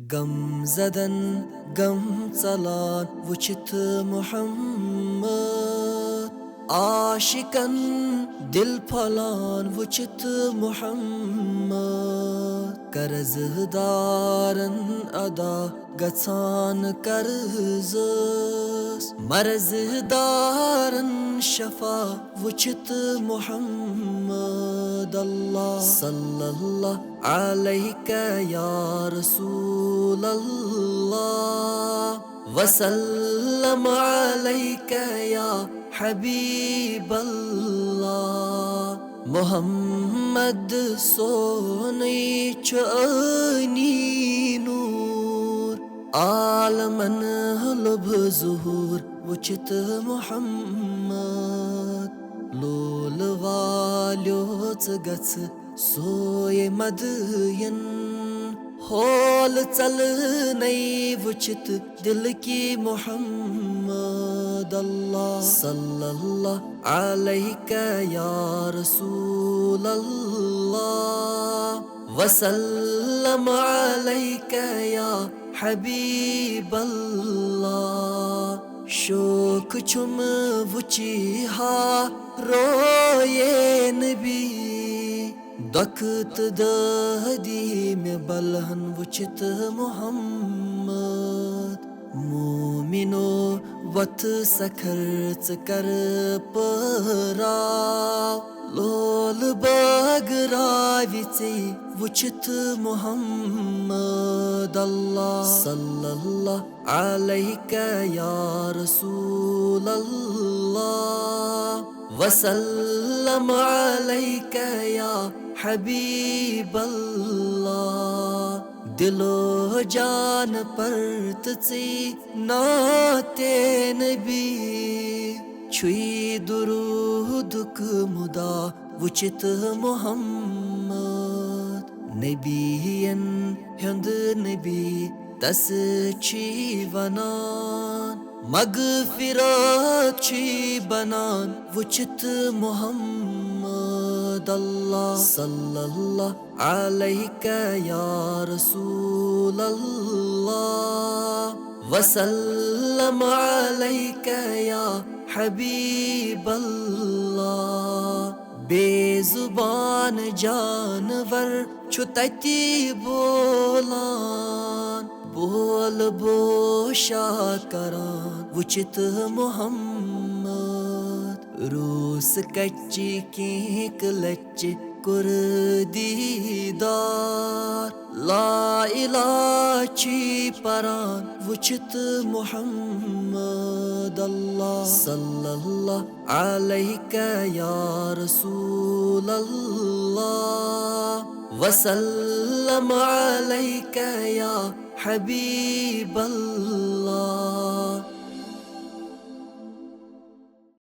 गम ज़दन गम țalan वुचित Mohammad आशिकन दिल फलान वुचित मोहम्मद कर्जदारन अदा गछान कर्जस मर्जदारन शफा वुचित मोहम्मद अल्लाह सल्लल्लाहु अलैका या रसूल अल्लाह वसल्लम अलैका या हबीब अल्लाह मोहम्मद सोनी चनी नूर आलमन लुभ ज़ुहूर वुचित मोहम्मद लोल वाल्यो गछ सोये मदयन होल चल नई वुचित दिल की मोहम्मद अल्लाह सल्लल्लाहु अलैका या रसूल अल्लाह वसल्लम अलैका या हबीब अल्लाह शोक छुम वुची हा रोये नबी दखत दहदी में बलहन वुचित मोहम्मद मोमिनो वत सखर्च कर पराव लोल बगराविचे वुचित मोहम्मद अल्लाह सल्लल्लाहु अलैका या रसूल अल्लाह वसल्लम अलैका या हबीब अल्लाह दिलो जान पर तुझे नाते नबी छुई दुरूदुक मुदा वुचित मोहम्मद नबियन हुंद नबी तस छी वनान मगफिरत छी बनान वुचित मोहम्मद अल्लाह सल्लल्लाहु अलैका या रसूल अल्लाह वसल्लम अलैका या हबीब अल्लाह बेजुबान जानवर छुतती बोलान बोल बोशा करान वुचित मोहम्मद रूस कच्ची केक लच कुर दीदार ला इलाची परान वुचित मोहम्मद अल्लाह सल्लल्लाहु अलैका या रसूल अल्लाह वसल्लम अलैका या हबीब अल्लाह।